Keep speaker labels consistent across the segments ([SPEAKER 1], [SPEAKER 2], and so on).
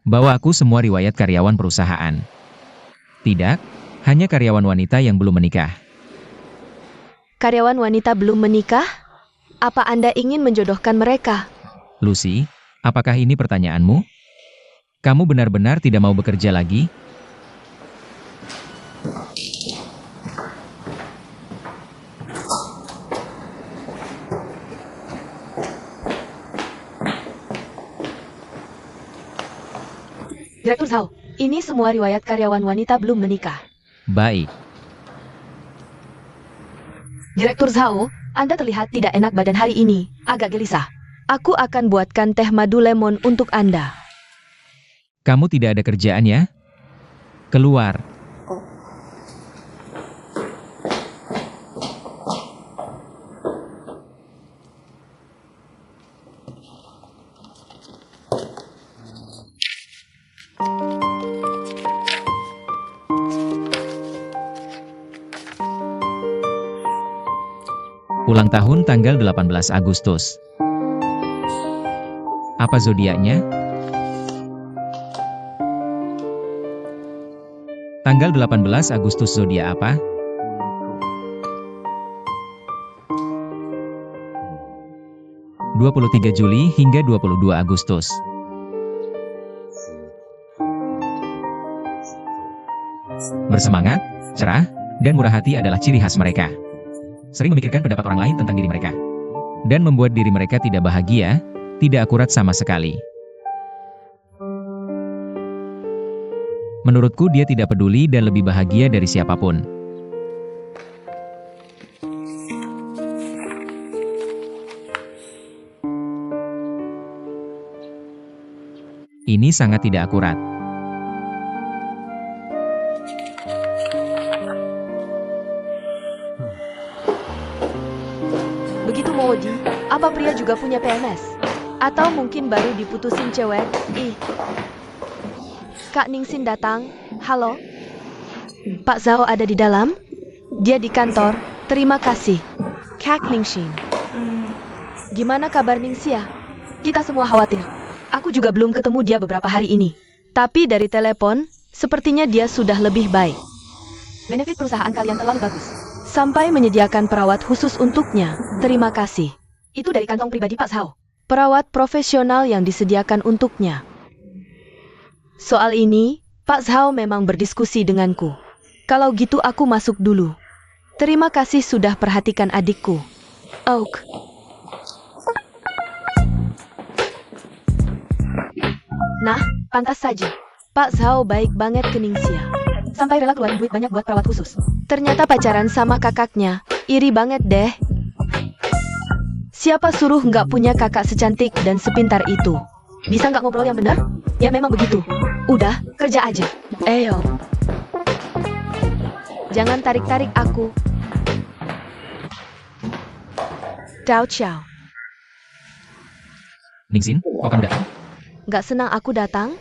[SPEAKER 1] Bawa aku semua riwayat karyawan perusahaan. Tidak, hanya karyawan wanita yang belum menikah.
[SPEAKER 2] Karyawan wanita belum menikah? Apa Anda ingin menjodohkan mereka?
[SPEAKER 1] Lucy, apakah ini pertanyaanmu? Kamu benar-benar tidak mau bekerja lagi?
[SPEAKER 2] Direktur Zhao, ini semua riwayat karyawan wanita belum menikah.
[SPEAKER 1] Baik.
[SPEAKER 2] Direktur Zhao, Anda terlihat tidak enak badan hari ini, agak gelisah. Aku akan buatkan teh madu lemon untuk Anda.
[SPEAKER 1] Kamu tidak ada kerjaan ya? Keluar. Ulang tahun tanggal 18 Agustus. Apa zodiaknya? Tanggal 18 Agustus zodiak apa? (23 Juli hingga 22 Agustus). Bersemangat, cerah, dan murah hati adalah ciri khas mereka. Sering memikirkan pendapat orang lain tentang diri mereka. Dan membuat diri mereka tidak bahagia, tidak akurat sama sekali. Menurutku dia tidak peduli dan lebih bahagia dari siapapun. Ini sangat tidak akurat.
[SPEAKER 2] Begitu Modi, apa pria juga punya PMS? Atau mungkin baru diputusin cewek? Kak Ningsin datang. Halo? Pak Zhao ada di dalam? Dia di kantor. Terima kasih. Kak Ningsin. Gimana kabar Ningsia? Kita semua khawatir. Aku juga belum ketemu dia beberapa hari ini. Tapi dari telepon, sepertinya dia sudah lebih baik. Benefit perusahaan kalian terlalu bagus. Sampai menyediakan perawat khusus untuknya. Terima kasih. Itu dari kantong pribadi Pak Zhao. Perawat profesional yang disediakan untuknya. Soal ini, Pak Zhao memang berdiskusi denganku. Kalau gitu aku masuk dulu. Terima kasih sudah perhatikan adikku. Oak. Nah, pantas saja. Pak Zhao baik banget ke Ningxia. Sampai rela keluarin duit banyak buat perawat khusus. Ternyata pacaran sama kakaknya. Iri banget deh. Siapa suruh nggak punya kakak secantik dan sepintar itu? Bisa nggak ngobrol yang benar? Ya memang begitu. Udah, kerja aja. Ayo. Jangan tarik-tarik aku. Ciao ciao.
[SPEAKER 1] Ningsin, kok kamu datang?
[SPEAKER 2] Nggak senang aku datang?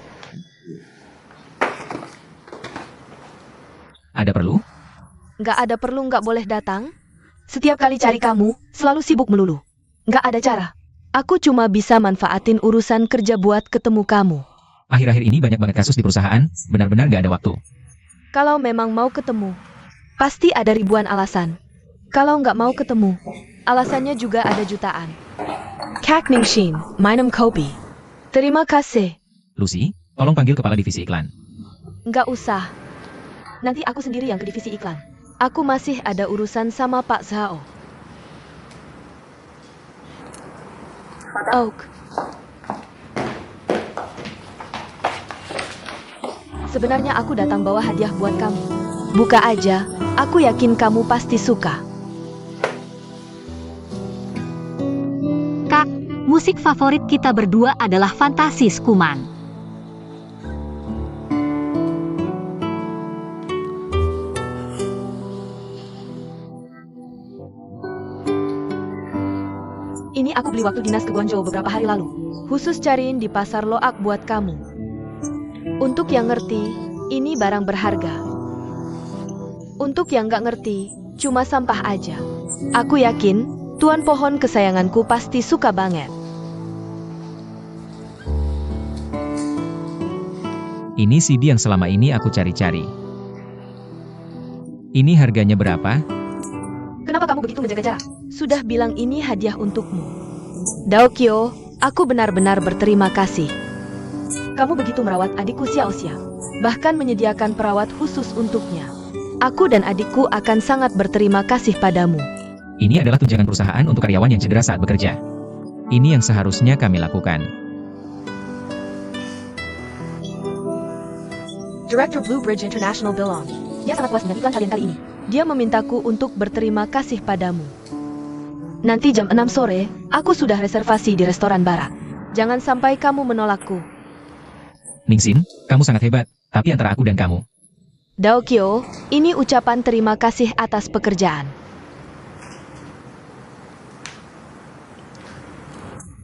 [SPEAKER 1] Ada perlu?
[SPEAKER 2] Nggak ada perlu nggak boleh datang? Setiap kali cari kamu, selalu sibuk melulu. Nggak ada cara. Aku cuma bisa manfaatin urusan kerja buat ketemu kamu.
[SPEAKER 1] Akhir-akhir ini banyak banget kasus di perusahaan, benar-benar nggak ada waktu.
[SPEAKER 2] Kalau memang mau ketemu, pasti ada ribuan alasan. Kalau nggak mau ketemu, alasannya juga ada jutaan. Kak Ningsin, minum kopi. Terima kasih.
[SPEAKER 1] Lucy, tolong panggil kepala divisi iklan.
[SPEAKER 2] Nggak usah. Nanti aku sendiri yang ke divisi iklan. Aku masih ada urusan sama Pak Zhao. Oak. Sebenarnya aku datang bawa hadiah buat kamu. Buka aja, aku yakin kamu pasti suka.
[SPEAKER 3] Kak, musik favorit kita berdua adalah Fantasi Skuman.
[SPEAKER 2] Ini aku beli waktu dinas ke Guangzhou beberapa hari lalu. Khusus cariin di pasar Loak buat kamu. Untuk yang ngerti, ini barang berharga. Untuk yang nggak ngerti, cuma sampah aja. Aku yakin, tuan pohon kesayanganku pasti suka banget.
[SPEAKER 1] Ini CD yang selama ini aku cari-cari. Ini harganya berapa?
[SPEAKER 2] Kenapa kamu begitu menjaga jarak? Sudah bilang ini hadiah untukmu. Daokyo, aku benar-benar berterima kasih. Kamu begitu merawat adikku Xiaoxia, bahkan menyediakan perawat khusus untuknya. Aku dan adikku akan sangat berterima kasih padamu.
[SPEAKER 1] Ini adalah tunjangan perusahaan untuk karyawan yang cedera saat bekerja. Ini yang seharusnya kami lakukan.
[SPEAKER 2] Director Blue Bridge International bilang, dia sangat puas dengan iklan kalian kali ini. Dia memintaku untuk berterima kasih padamu. Nanti jam 6 sore, aku sudah reservasi di restoran barat. Jangan sampai kamu menolakku.
[SPEAKER 1] Ningsin, kamu sangat hebat, tapi antara aku dan kamu.
[SPEAKER 2] Daokyo, ini ucapan terima kasih atas pekerjaan.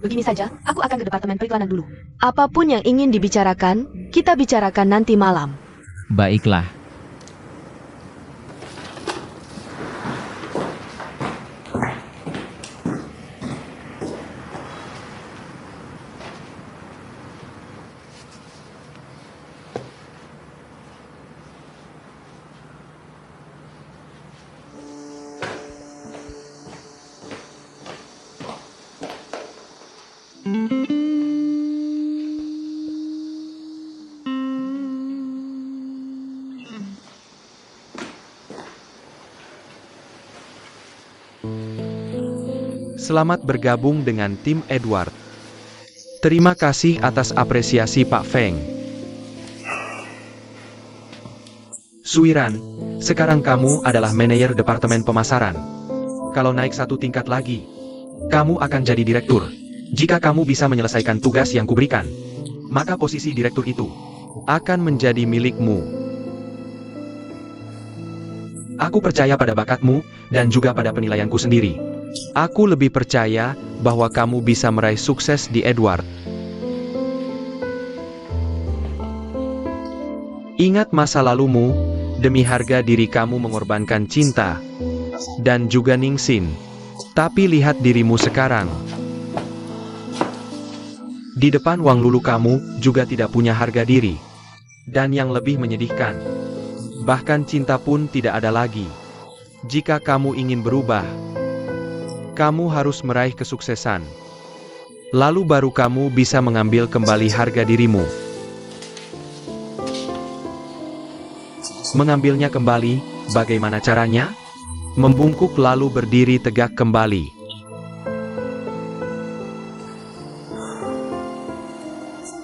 [SPEAKER 2] Begini saja, aku akan ke departemen periklanan dulu. Apapun yang ingin dibicarakan, kita bicarakan nanti malam.
[SPEAKER 1] Baiklah.
[SPEAKER 4] Selamat bergabung dengan tim Edward. Terima kasih atas apresiasi Pak Feng. Suiran, sekarang kamu adalah manajer departemen pemasaran. Kalau naik satu tingkat lagi, kamu akan jadi direktur. Jika kamu bisa menyelesaikan tugas yang kuberikan, maka posisi direktur itu akan menjadi milikmu. Aku percaya pada bakatmu dan juga pada penilaianku sendiri. Aku lebih percaya bahwa kamu bisa meraih sukses di Edward. Ingat masa lalumu, demi harga diri kamu mengorbankan cinta dan juga Ningsin. Tapi lihat dirimu sekarang. Di depan Wang Lulu kamu juga tidak punya harga diri. Dan yang lebih menyedihkan, bahkan cinta pun tidak ada lagi. Jika kamu ingin berubah, kamu harus meraih kesuksesan. Lalu baru kamu bisa mengambil kembali harga dirimu. Mengambilnya kembali, bagaimana caranya? Membungkuk lalu berdiri tegak kembali.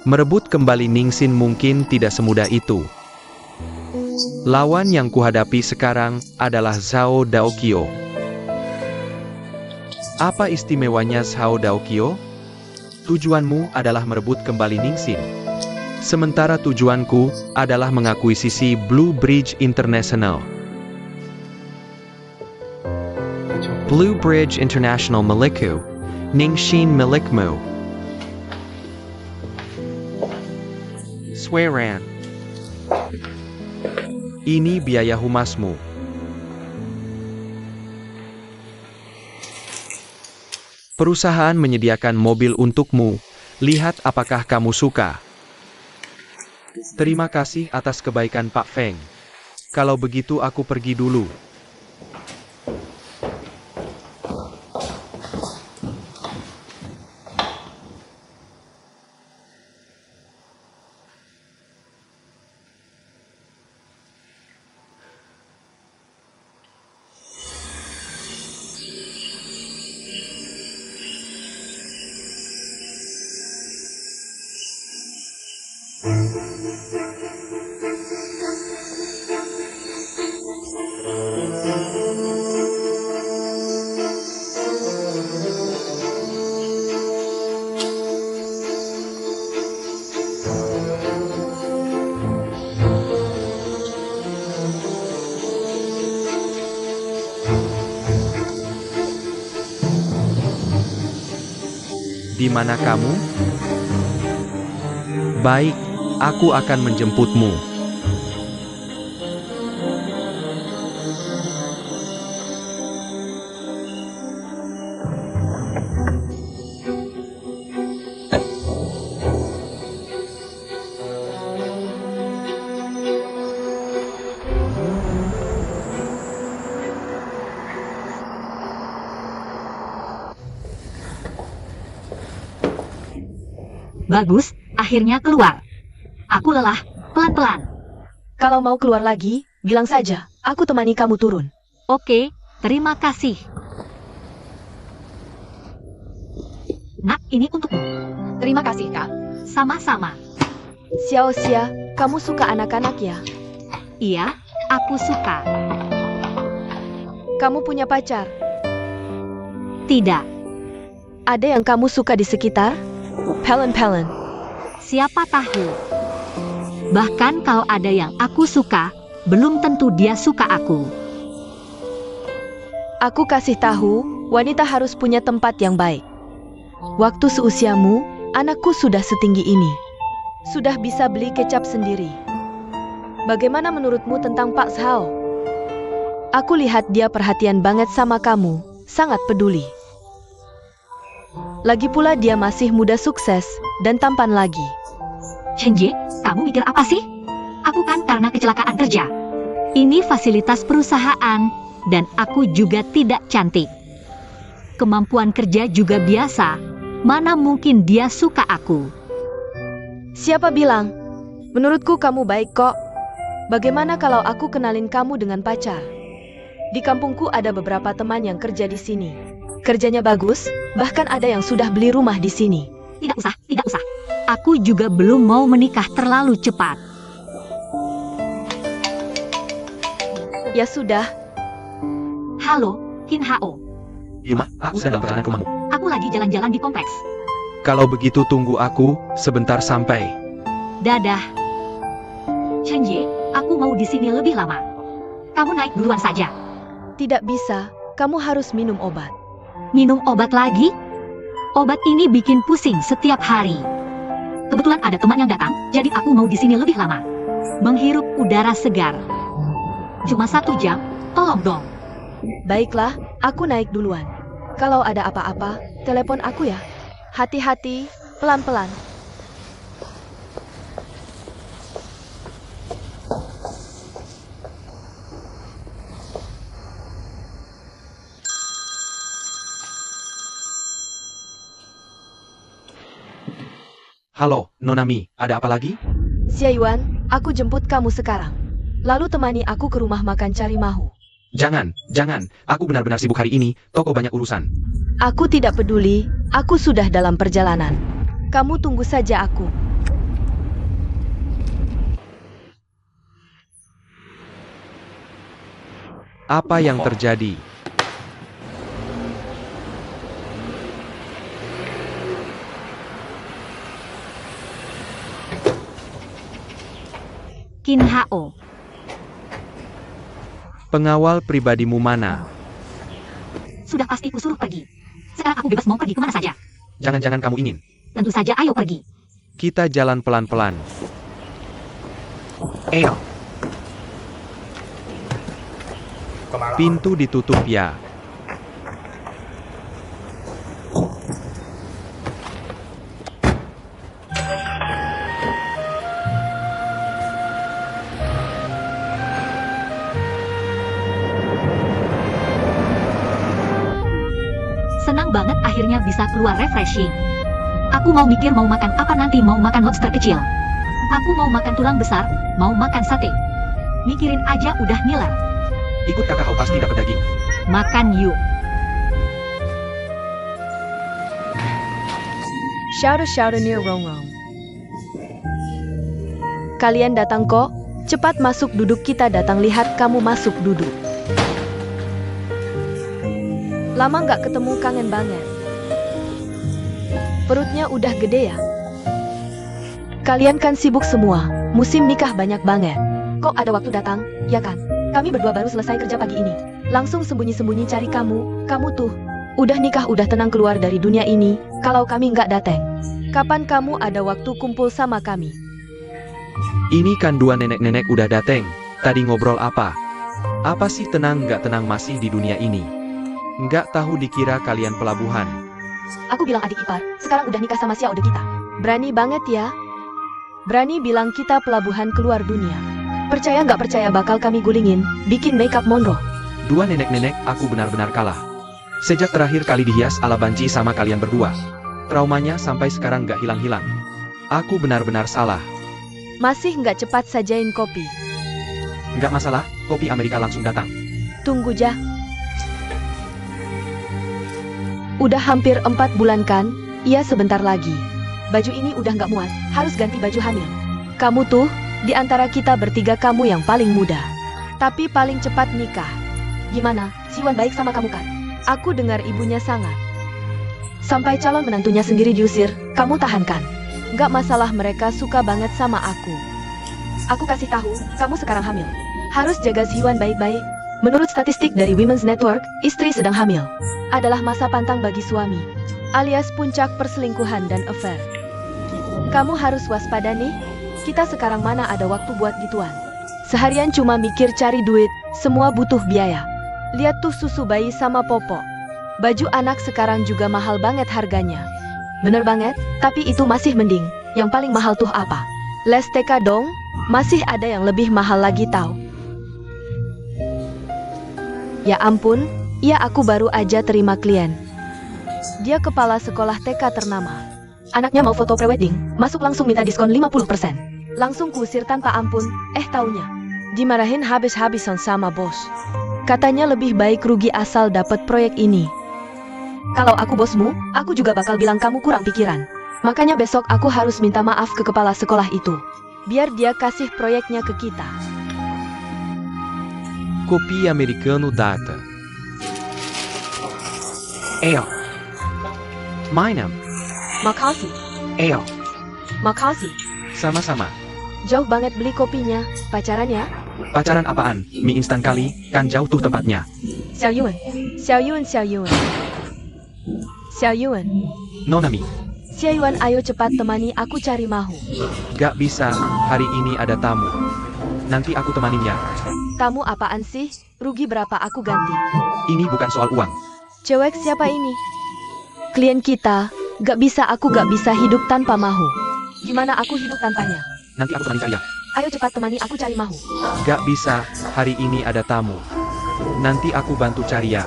[SPEAKER 4] Merebut kembali Ningsin mungkin tidak semudah itu. Lawan yang kuhadapi sekarang adalah Zhao Daokyo. Apa istimewanya Zhao Daokyo? Tujuanmu adalah merebut kembali Ningsin. Sementara tujuanku adalah mengakuisisi Blue Bridge International. Blue Bridge International milikku, Ningsin milikmu. Swearan. Ini biaya humasmu. Perusahaan menyediakan mobil untukmu. Lihat apakah kamu suka. Terima kasih atas kebaikan Pak Feng. Kalau begitu aku pergi dulu. Di mana kamu? Baik, aku akan menjemputmu.
[SPEAKER 3] Bagus, akhirnya keluar. Aku lelah, pelan-pelan.
[SPEAKER 2] Kalau mau keluar lagi, bilang saja. Aku temani kamu turun.
[SPEAKER 3] Oke, terima kasih. Nak, ini untukmu.
[SPEAKER 2] Terima kasih, Kak.
[SPEAKER 3] Sama-sama.
[SPEAKER 2] Xiao Xia, kamu suka anak-anak ya?
[SPEAKER 3] Iya, aku suka.
[SPEAKER 2] Kamu punya pacar?
[SPEAKER 3] Tidak,
[SPEAKER 2] Ada yang kamu suka di sekitar? Pelen-pelen.
[SPEAKER 3] siapa tahu. Bahkan kalau ada yang aku suka, belum tentu dia suka aku.
[SPEAKER 2] Aku kasih tahu, wanita harus punya tempat yang baik. Waktu seusiamu, anakku sudah setinggi ini. Sudah bisa beli kecap sendiri. Bagaimana menurutmu tentang Pak Zhao? Aku lihat dia perhatian banget sama kamu, sangat peduli. Lagi pula dia masih muda sukses, dan tampan lagi.
[SPEAKER 3] Chenji, kamu mikir apa sih? Aku kan karena kecelakaan kerja. Ini fasilitas perusahaan, dan aku juga tidak cantik. Kemampuan kerja juga biasa, mana mungkin dia suka aku.
[SPEAKER 2] Siapa bilang? Menurutku kamu baik kok. Bagaimana kalau aku kenalin kamu dengan pacar? Di kampungku ada beberapa teman yang kerja di sini. Kerjanya bagus, bahkan ada yang sudah beli rumah di sini.
[SPEAKER 3] Tidak usah, tidak usah. Aku juga belum mau menikah terlalu cepat.
[SPEAKER 2] Ya sudah,
[SPEAKER 3] Halo, Qin Hao.
[SPEAKER 4] Yuma, aku sedang dalam perjalanan ke rumahmu.
[SPEAKER 3] Aku lagi jalan-jalan di kompleks.
[SPEAKER 4] Kalau begitu tunggu aku, sebentar sampai.
[SPEAKER 3] Dadah. Chenji, aku mau di sini lebih lama. Kamu naik duluan saja.
[SPEAKER 2] tidak bisa, kamu harus minum obat.
[SPEAKER 3] Minum obat lagi? Obat ini bikin pusing setiap hari. Kebetulan ada teman yang datang, jadi aku mau di sini lebih lama. Menghirup udara segar. Cuma 1 jam, tolong dong.
[SPEAKER 2] Baiklah, aku naik duluan. Kalau ada apa-apa, telepon aku ya. Hati-hati, pelan-pelan.
[SPEAKER 4] Halo, Nona Mi, ada apa lagi?
[SPEAKER 2] Xia Yuan, aku jemput kamu sekarang. Lalu temani aku ke rumah makan cari mahu.
[SPEAKER 4] Jangan, aku benar-benar sibuk hari ini, toko banyak urusan.
[SPEAKER 2] Aku tidak peduli, aku sudah dalam perjalanan. Kamu tunggu saja aku.
[SPEAKER 4] Apa yang terjadi?
[SPEAKER 3] Qin Hao.
[SPEAKER 4] Pengawal pribadimu mana?
[SPEAKER 3] Sudah pasti kusuruh pergi. Sekarang aku bebas mau pergi kemana saja.
[SPEAKER 4] Jangan-jangan kamu ingin.
[SPEAKER 3] Tentu saja ayo pergi.
[SPEAKER 4] Kita jalan pelan-pelan. Pintu ditutup ya.
[SPEAKER 3] Senang banget akhirnya bisa keluar refreshing. Aku mau mikir mau makan apa nanti, mau makan lobster kecil. Aku mau makan tulang besar, mau makan sate. Mikirin aja udah ngiler.
[SPEAKER 4] Ikut kakak kau pasti dapat daging.
[SPEAKER 3] Makan yuk.
[SPEAKER 2] Shouter near Rongrong. Kalian datang kok? Cepat masuk duduk, kita datang lihat kamu masuk duduk. Lama nggak ketemu, kangen banget. Perutnya udah gede ya? Kalian kan sibuk semua, musim nikah banyak banget. Kok ada waktu datang, ya kan? Kami berdua baru selesai kerja pagi ini. Langsung sembunyi-sembunyi cari kamu tuh. Udah nikah, udah tenang keluar dari dunia ini, kalau kami nggak datang. Kapan kamu ada waktu kumpul sama kami?
[SPEAKER 4] Ini kan 2 nenek-nenek udah dateng. Tadi ngobrol apa? Apa sih tenang nggak tenang masih di dunia ini? Nggak tahu dikira kalian pelabuhan.
[SPEAKER 2] Aku bilang adik ipar, sekarang udah nikah sama Xiao De kita. Berani banget ya. Berani bilang kita pelabuhan keluar dunia. Percaya nggak percaya bakal kami gulingin, bikin makeup monroe.
[SPEAKER 4] 2 nenek-nenek, aku benar-benar kalah. Sejak terakhir kali dihias ala banci sama kalian berdua. Traumanya sampai sekarang nggak hilang-hilang. Aku benar-benar salah.
[SPEAKER 2] Masih nggak cepat sajain kopi.
[SPEAKER 4] Nggak masalah, kopi Amerika langsung datang.
[SPEAKER 2] Tunggu jah. Udah hampir 4 bulan kan? Iya sebentar lagi. Baju ini udah nggak muat, harus ganti baju hamil. Kamu tuh, di antara kita bertiga kamu yang paling muda. Tapi paling cepat nikah. Gimana, Siwan baik sama kamu kan? Aku dengar ibunya sangat. Sampai calon menantunya sendiri diusir, kamu tahankan. Nggak masalah mereka suka banget sama aku. Aku kasih tahu, kamu sekarang hamil. Harus jaga Siwan baik-baik. Menurut statistik dari Women's Network, istri sedang hamil adalah masa pantang bagi suami, alias puncak perselingkuhan dan affair. Kamu harus waspada nih, kita sekarang mana ada waktu buat gituan. Seharian cuma mikir cari duit, semua butuh biaya. Lihat tuh susu bayi sama popok. Baju anak sekarang juga mahal banget harganya. Bener banget, tapi itu masih mending. Yang paling mahal tuh apa? Les TK dong, masih ada yang lebih mahal lagi tau. Ya ampun, iya aku baru aja terima klien. Dia kepala sekolah TK ternama. Anaknya mau foto prewedding, masuk langsung minta diskon 50%. Langsung kuusir tanpa ampun, taunya dimarahin habis-habisan sama bos. Katanya lebih baik rugi asal dapat proyek ini. Kalau aku bosmu, aku juga bakal bilang kamu kurang pikiran. Makanya besok aku harus minta maaf ke kepala sekolah itu. Biar dia kasih proyeknya ke kita.
[SPEAKER 4] Kopi americano data. Ale. Minum.
[SPEAKER 2] Makasih,
[SPEAKER 4] Ale.
[SPEAKER 2] makasih.
[SPEAKER 4] Sama-sama.
[SPEAKER 2] Jauh banget beli kopinya, pacaran ya?
[SPEAKER 4] Pacaran apaan? Mie instan kali, kan jauh tuh tempatnya.
[SPEAKER 2] Xiao Yuan, Xiao Yuan, Xiao Yuan. Xiao Yuan,
[SPEAKER 4] Nona Mi.
[SPEAKER 2] Xiao Yuan ayo cepat temani aku cari Mahu.
[SPEAKER 4] Gak bisa, hari ini ada tamu. Nanti aku temanin ya.
[SPEAKER 2] Tamu apaan sih? Rugi berapa aku ganti?
[SPEAKER 4] Ini bukan soal uang.
[SPEAKER 2] Cewek siapa ini? Klien kita, gak bisa aku gak bisa hidup tanpa Mahu. Gimana aku hidup tanpanya?
[SPEAKER 4] Nanti aku temanin ya.
[SPEAKER 2] Ayo cepat temani aku cari Mahu.
[SPEAKER 4] Gak bisa, hari ini ada tamu. Nanti aku bantu cari ya.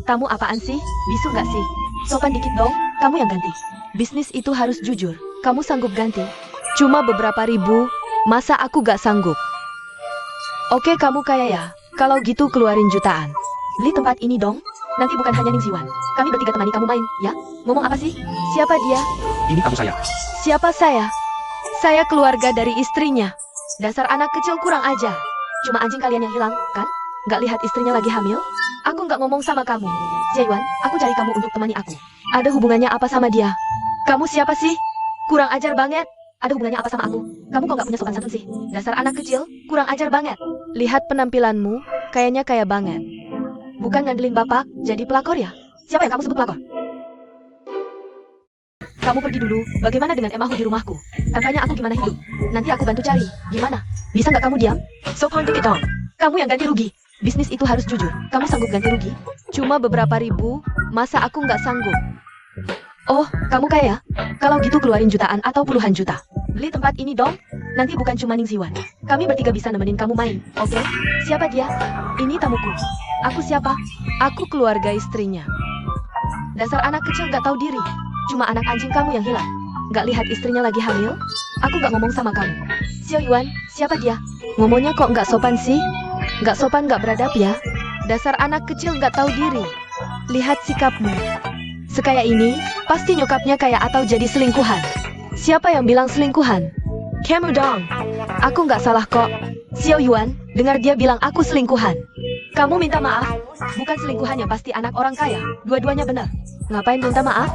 [SPEAKER 2] Tamu apaan sih? Bisu gak sih? Sopan dikit dong, kamu yang ganti. Bisnis itu harus jujur, kamu sanggup ganti? Cuma beberapa ribu, masa aku gak sanggup? Oke kamu kaya ya, kalau gitu keluarin jutaan. Beli tempat ini dong, nanti bukan hanya Ning Siwan. Kami bertiga temani kamu main, ya? Ngomong apa sih? Siapa dia?
[SPEAKER 4] Ini kamu saya.
[SPEAKER 2] Siapa saya? Saya keluarga dari istrinya. Dasar anak kecil kurang aja. Cuma anjing kalian yang hilang, kan? Gak lihat istrinya lagi hamil? Aku gak ngomong sama kamu. Jaewan, aku cari kamu untuk temani aku. Ada hubungannya apa sama dia? Kamu siapa sih? Kurang ajar banget. Ada hubungannya apa sama aku? Kamu kok gak punya sopan santun sih? Dasar anak kecil, kurang ajar banget. Lihat penampilanmu, kayaknya kaya banget. Bukan ngandelin bapak, jadi pelakor ya? Siapa yang kamu sebut pelakor? Kamu pergi dulu, bagaimana dengan Emahu di rumahku? Tanpanya aku gimana hidup? Nanti aku bantu cari, gimana? Bisa nggak kamu diam? Sopan dikit dong. Kamu yang ganti rugi. Bisnis itu harus jujur, kamu sanggup ganti rugi? Cuma beberapa ribu, masa aku nggak sanggup? Oh, kamu kaya? Kalau gitu keluarin jutaan atau puluhan juta. Beli tempat ini dong. Nanti bukan cuma Ning Siwan. Kami bertiga bisa nemenin kamu main, oke? Siapa dia? Ini tamuku. Aku siapa? Aku keluarga istrinya. Dasar anak kecil nggak tahu diri. Cuma anak anjing kamu yang hilang. Nggak lihat istrinya lagi hamil? Aku nggak ngomong sama kamu. Xiao Yuan, siapa dia? Ngomongnya kok nggak sopan sih? Nggak sopan nggak beradab ya? Dasar anak kecil nggak tahu diri. Lihat sikapmu. Sekaya ini, pasti nyokapnya kaya atau jadi selingkuhan. Siapa yang bilang selingkuhan? Kamu dong. Aku nggak salah kok. Xiao Yuan, dengar dia bilang aku selingkuhan. Kamu minta maaf? Bukan selingkuhan yang pasti anak orang kaya. Dua-duanya benar. Ngapain minta maaf?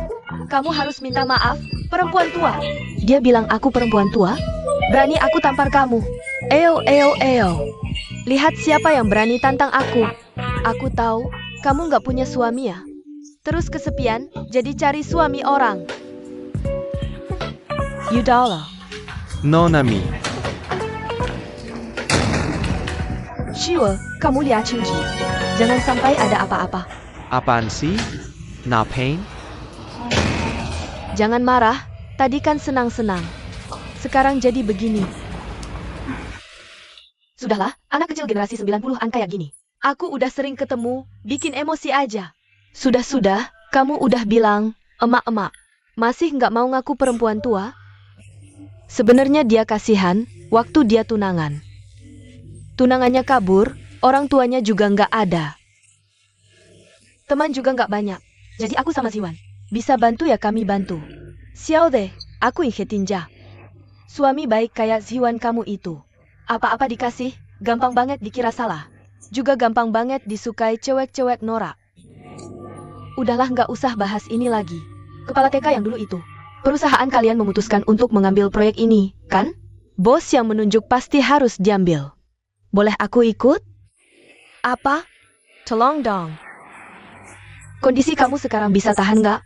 [SPEAKER 2] Kamu harus minta maaf, perempuan tua. Dia bilang aku perempuan tua? Berani aku tampar kamu. Eo. Lihat siapa yang berani tantang aku. Aku tahu, kamu nggak punya suami ya? Terus kesepian, jadi cari suami orang. Yudala.
[SPEAKER 4] Nona Mi.
[SPEAKER 2] Shiwa, kamu lihat Chinji. Jangan sampai ada apa-apa.
[SPEAKER 4] Apaan sih? Napain?
[SPEAKER 2] Jangan marah, tadi kan senang-senang. Sekarang jadi begini. Sudahlah, anak kecil generasi 90-an kayak gini. Aku udah sering ketemu, bikin emosi aja. Sudah, kamu udah bilang, emak-emak. Masih nggak mau ngaku perempuan tua? Sebenarnya dia kasihan waktu dia tunangan. Tunangannya kabur, orang tuanya juga nggak ada. Teman juga nggak banyak. Jadi aku sama Ziwan. Bisa bantu ya kami bantu. Xiao deh, aku Inge Tinja. Suami baik kayak Ziwan kamu itu. Apa-apa dikasih, gampang banget dikira salah. Juga gampang banget disukai cewek-cewek norak. Udahlah nggak usah bahas ini lagi. Kepala TK yang dulu itu. Perusahaan kalian memutuskan untuk mengambil proyek ini, kan? Bos yang menunjuk pasti harus diambil. Boleh aku ikut? Apa? Tolong dong. Kondisi kamu sekarang bisa tahan nggak?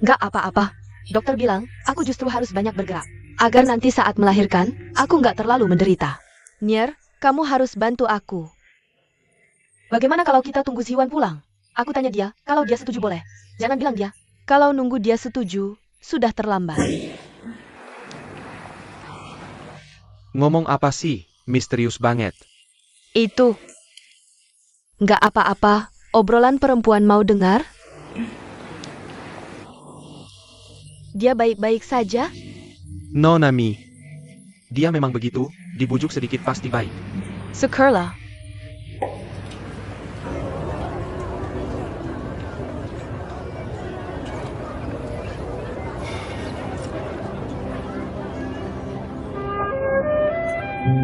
[SPEAKER 2] Nggak apa-apa. Dokter bilang, aku justru harus banyak bergerak. Agar nanti saat melahirkan, aku nggak terlalu menderita. Nier, kamu harus bantu aku. Bagaimana kalau kita tunggu Ziwan pulang? Aku tanya dia, kalau dia setuju boleh. Jangan bilang dia. Kalau nunggu dia setuju, sudah terlambat.
[SPEAKER 4] Ngomong apa sih? Misterius banget.
[SPEAKER 2] Itu. Nggak apa-apa, obrolan perempuan mau dengar? Dia baik-baik saja?
[SPEAKER 4] Nona Mi. Dia memang begitu, dibujuk sedikit pasti baik.
[SPEAKER 2] Syukurlah.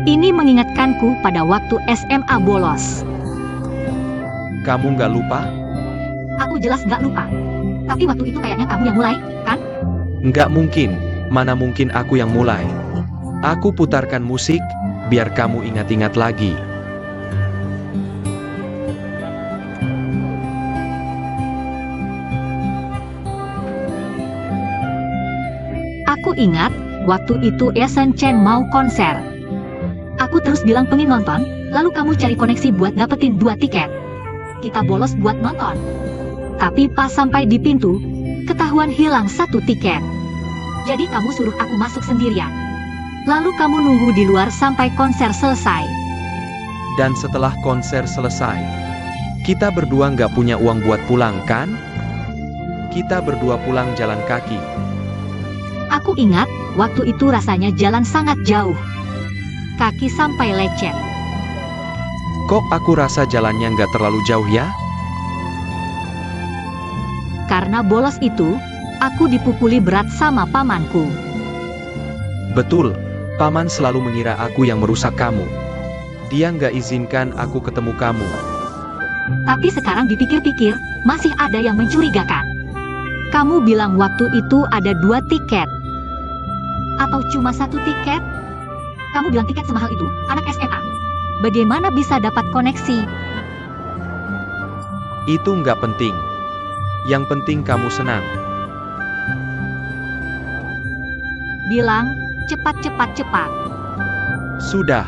[SPEAKER 3] Ini mengingatkanku pada waktu SMA bolos.
[SPEAKER 4] Kamu nggak lupa?
[SPEAKER 3] Aku jelas nggak lupa. Tapi waktu itu kayaknya kamu yang mulai, kan?
[SPEAKER 4] Nggak mungkin. Mana mungkin aku yang mulai. Aku putarkan musik, biar kamu ingat-ingat lagi.
[SPEAKER 3] Aku ingat, waktu itu Esen Chen mau konser. Aku terus bilang pengen nonton, lalu kamu cari koneksi buat dapetin 2 tiket. Kita bolos buat nonton. Tapi pas sampai di pintu, ketahuan hilang 1 tiket. Jadi kamu suruh aku masuk sendirian. Lalu kamu nunggu di luar sampai konser selesai.
[SPEAKER 4] Dan setelah konser selesai, kita berdua nggak punya uang buat pulang, kan? Kita berdua pulang jalan kaki.
[SPEAKER 3] Aku ingat, waktu itu rasanya jalan sangat jauh. Kaki sampai lecet.
[SPEAKER 4] Kok aku rasa jalannya nggak terlalu jauh ya?
[SPEAKER 3] Karena bolos itu, aku dipukuli berat sama pamanku.
[SPEAKER 4] Betul, paman selalu mengira aku yang merusak kamu. Dia nggak izinkan aku ketemu kamu.
[SPEAKER 3] Tapi sekarang dipikir-pikir, masih ada yang mencurigakan. Kamu bilang waktu itu ada 2 tiket. Atau cuma 1 tiket? Kamu bilang tiket semahal itu, anak SMA. Bagaimana bisa dapat koneksi?
[SPEAKER 4] Itu nggak penting. Yang penting kamu senang.
[SPEAKER 3] Bilang, cepat.
[SPEAKER 4] Sudah.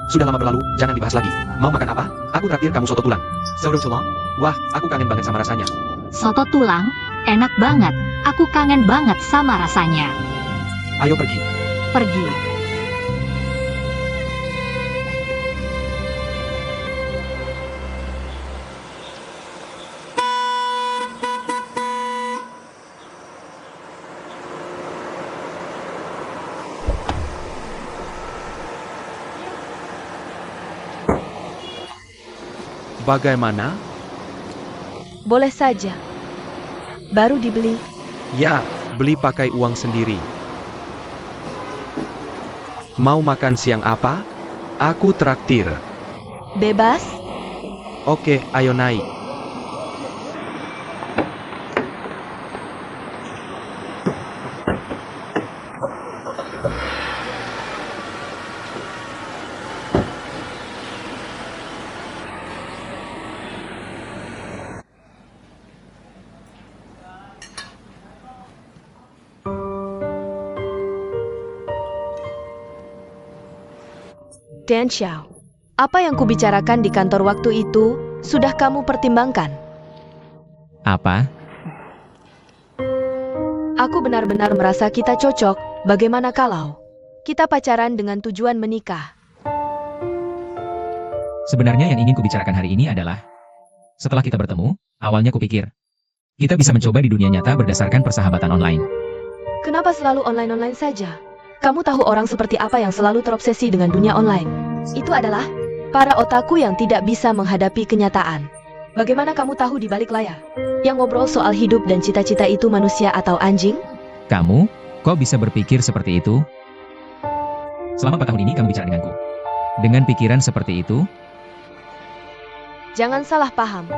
[SPEAKER 4] Sudah lama berlalu, jangan dibahas lagi. Mau makan apa? Aku traktir kamu soto tulang. Soto tulang? Wah, aku kangen banget sama rasanya.
[SPEAKER 3] Soto tulang, enak banget. Aku kangen banget sama rasanya.
[SPEAKER 4] Ayo pergi.
[SPEAKER 3] Pergi.
[SPEAKER 4] Bagaimana?
[SPEAKER 2] Boleh saja. Baru dibeli.
[SPEAKER 4] Ya, beli pakai uang sendiri. Mau makan siang apa? Aku traktir.
[SPEAKER 2] Bebas?
[SPEAKER 4] Oke, ayo naik.
[SPEAKER 2] Dan Xiao, apa yang kubicarakan di kantor waktu itu, sudah kamu pertimbangkan?
[SPEAKER 1] Apa?
[SPEAKER 2] Aku benar-benar merasa kita cocok, bagaimana kalau kita pacaran dengan tujuan menikah?
[SPEAKER 1] Sebenarnya yang ingin kubicarakan hari ini adalah, setelah kita bertemu, awalnya kupikir, kita bisa mencoba di dunia nyata berdasarkan persahabatan online.
[SPEAKER 2] Kenapa selalu online-online saja? Kamu tahu orang seperti apa yang selalu terobsesi dengan dunia online? Itu adalah para otaku yang tidak bisa menghadapi kenyataan. Bagaimana kamu tahu di balik layar? Yang ngobrol soal hidup dan cita-cita itu manusia atau anjing?
[SPEAKER 1] Kamu, kok bisa berpikir seperti itu? Selama 4 tahun ini kamu bicara denganku. Dengan pikiran seperti itu,
[SPEAKER 2] Jangan salah paham.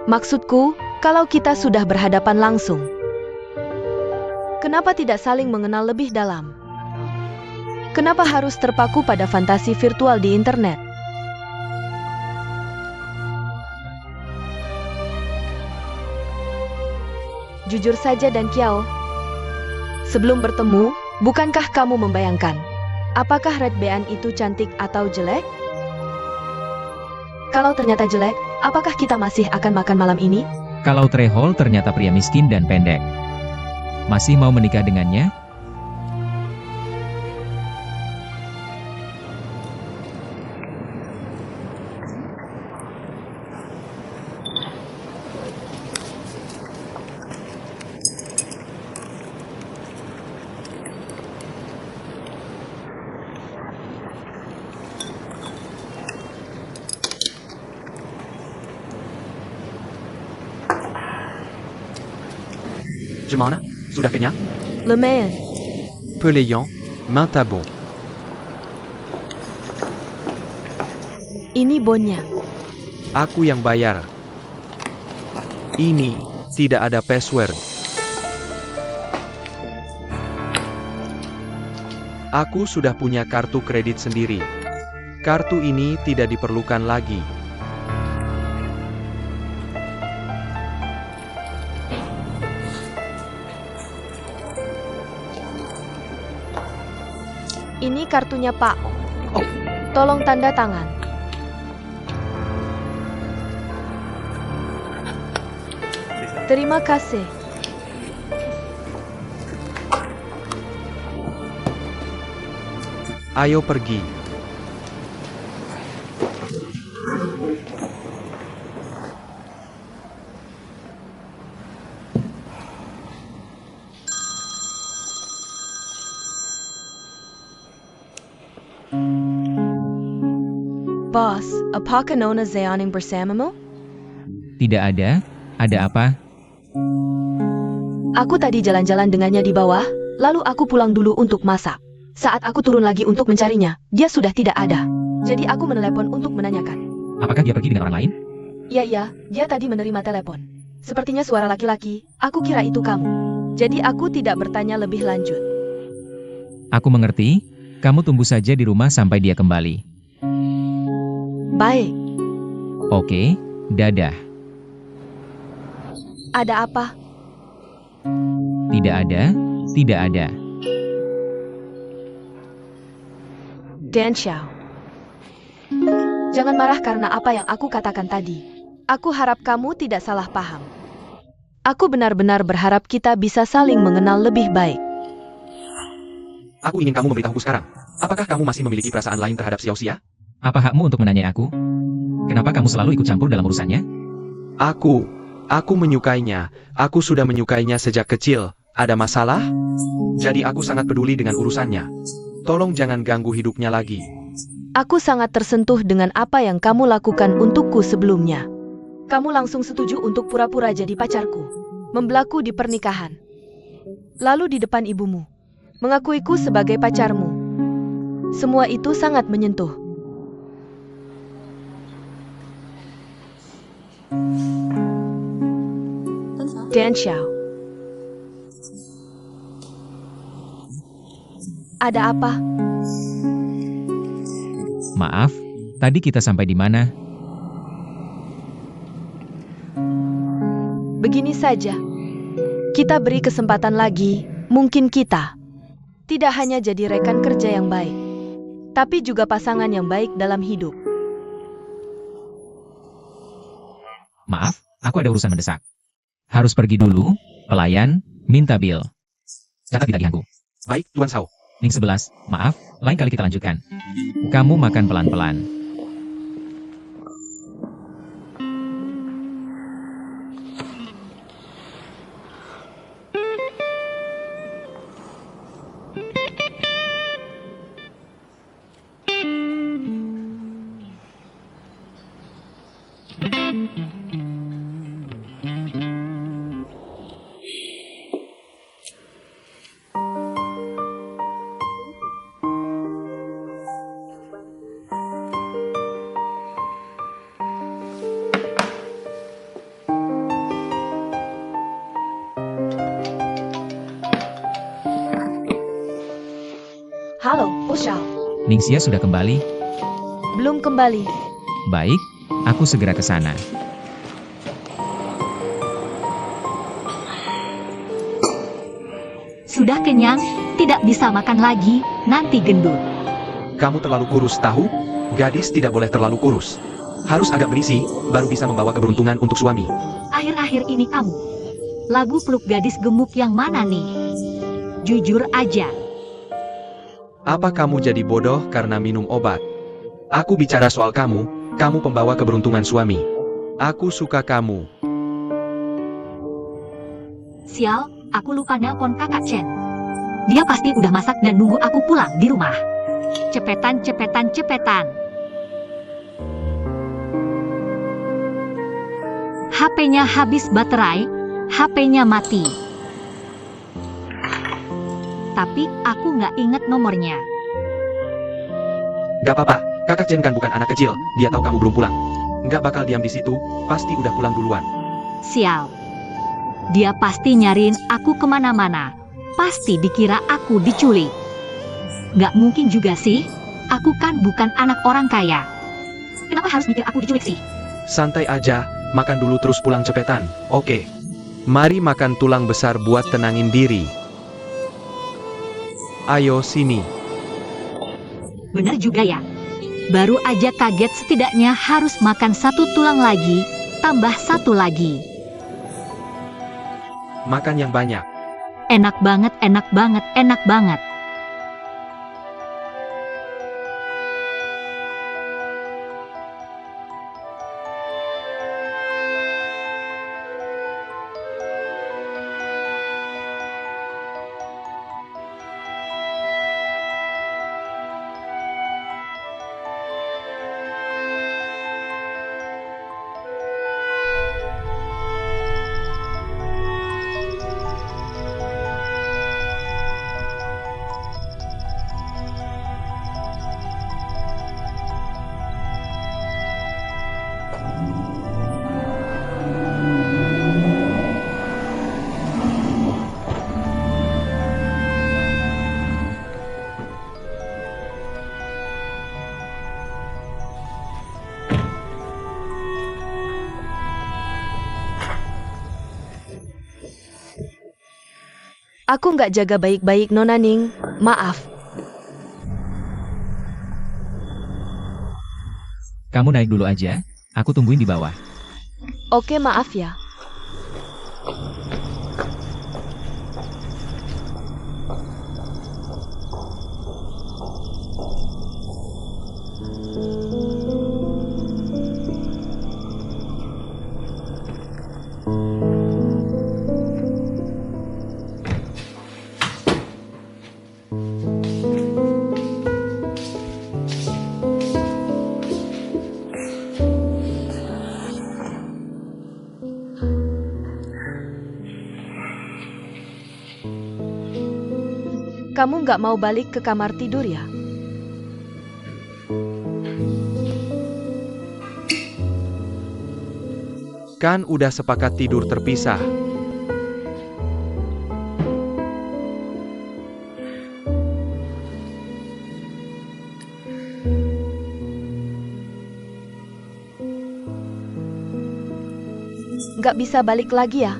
[SPEAKER 2] Maksudku, kalau kita sudah berhadapan langsung, kenapa tidak saling mengenal lebih dalam? Kenapa harus terpaku pada fantasi virtual di internet? Jujur saja dan Kiao, sebelum bertemu, bukankah kamu membayangkan, apakah Red Bean itu cantik atau jelek? Kalau ternyata jelek, apakah kita masih akan makan malam ini?
[SPEAKER 1] kalau Trehol ternyata pria miskin dan pendek, masih mau menikah dengannya?
[SPEAKER 4] Gimana? Sudah kenyang?
[SPEAKER 2] Lumayan.
[SPEAKER 4] Pelayant, main tabon.
[SPEAKER 2] Ini bonnya.
[SPEAKER 4] Aku yang bayar. Ini tidak ada password. Aku sudah punya kartu kredit sendiri. Kartu ini tidak diperlukan lagi.
[SPEAKER 2] Ini kartunya Pak. Tolong tanda tangan. Terima kasih.
[SPEAKER 4] Ayo pergi.
[SPEAKER 2] Boss, apakah Nona Zayaning bersamamu?
[SPEAKER 1] Tidak ada apa?
[SPEAKER 2] Aku tadi jalan-jalan dengannya di bawah, lalu aku pulang dulu untuk masak. Saat aku turun lagi untuk mencarinya, dia sudah tidak ada. Jadi aku menelepon untuk menanyakan.
[SPEAKER 1] Apakah dia pergi dengan orang lain?
[SPEAKER 2] Iya, dia tadi menerima telepon. Sepertinya suara laki-laki, aku kira itu kamu. Jadi aku tidak bertanya lebih lanjut.
[SPEAKER 1] Aku mengerti, kamu tunggu saja di rumah sampai dia kembali.
[SPEAKER 2] Baik,
[SPEAKER 1] Oke, dadah.
[SPEAKER 2] ada apa?
[SPEAKER 1] Tidak ada.
[SPEAKER 2] Dan Xiao. Jangan marah karena apa yang aku katakan tadi. Aku harap kamu tidak salah paham. Aku benar-benar berharap kita bisa saling mengenal lebih baik.
[SPEAKER 4] Aku ingin kamu memberitahuku sekarang. Apakah kamu masih memiliki perasaan lain terhadap Xiao Xia?
[SPEAKER 1] Apa hakmu untuk menanyai aku? Kenapa kamu selalu ikut campur dalam urusannya?
[SPEAKER 4] Aku menyukainya. Aku sudah menyukainya sejak kecil. Ada masalah? Jadi aku sangat peduli dengan urusannya. Tolong jangan ganggu hidupnya lagi.
[SPEAKER 2] Aku sangat tersentuh dengan apa yang kamu lakukan untukku sebelumnya. Kamu langsung setuju untuk pura-pura jadi pacarku, membelaku di pernikahan, lalu di depan ibumu, mengakuiku sebagai pacarmu. Semua itu sangat menyentuh. Dan Xiao. Ada apa?
[SPEAKER 1] Maaf, tadi kita sampai di mana?
[SPEAKER 2] Begini saja. Kita beri kesempatan lagi, mungkin kita tidak hanya jadi rekan kerja yang baik, tapi juga pasangan yang baik dalam hidup.
[SPEAKER 1] Maaf, aku ada urusan mendesak. Harus pergi dulu, pelayan, minta bil. Catat di tagihanku.
[SPEAKER 4] Baik, Tuan Sao.
[SPEAKER 1] Link 11, maaf, lain kali kita lanjutkan. Kamu makan pelan-pelan.
[SPEAKER 2] Halo, Ushao.
[SPEAKER 1] Ningxia sudah kembali?
[SPEAKER 2] Belum kembali.
[SPEAKER 1] Baik, aku segera ke sana.
[SPEAKER 3] Sudah kenyang, tidak bisa makan lagi, nanti gendut.
[SPEAKER 4] Kamu terlalu kurus tahu? Gadis tidak boleh terlalu kurus. Harus agak berisi, baru bisa membawa keberuntungan untuk suami.
[SPEAKER 3] Akhir-akhir ini kamu, lagu peluk gadis gemuk yang mana nih? Jujur aja.
[SPEAKER 4] Apa kamu jadi bodoh karena minum obat? Aku bicara soal kamu, kamu pembawa keberuntungan suami. Aku suka kamu.
[SPEAKER 3] Sial, aku lupa nelpon kakak Chen. Dia pasti udah masak dan nunggu aku pulang di rumah. Cepetan, cepetan, cepetan. HP-nya habis baterai, HP-nya mati. Tapi aku nggak inget nomornya.
[SPEAKER 4] Gak apa-apa, kakak Chen kan bukan anak kecil, dia tahu kamu belum pulang. Gak bakal diam di situ, pasti udah pulang duluan.
[SPEAKER 3] Sial. Dia pasti nyariin aku kemana-mana. Pasti dikira aku diculik. Gak mungkin juga sih. Aku kan bukan anak orang kaya. Kenapa harus mikir aku diculik sih?
[SPEAKER 4] Santai aja, makan dulu terus pulang cepetan, oke? Mari makan tulang besar buat tenangin diri. Ayo sini.
[SPEAKER 3] Bener juga ya. Baru aja kaget setidaknya harus makan 1 tulang lagi, tambah 1 lagi.
[SPEAKER 4] Makan yang banyak.
[SPEAKER 3] Enak banget, enak banget, enak banget.
[SPEAKER 2] Aku nggak jaga baik-baik, Nona Ning. Maaf.
[SPEAKER 1] Kamu naik dulu aja, aku tungguin di bawah.
[SPEAKER 2] Oke, maaf ya. Kamu nggak mau balik ke kamar tidur ya?
[SPEAKER 4] Kan udah sepakat tidur terpisah.
[SPEAKER 2] Nggak bisa balik lagi ya?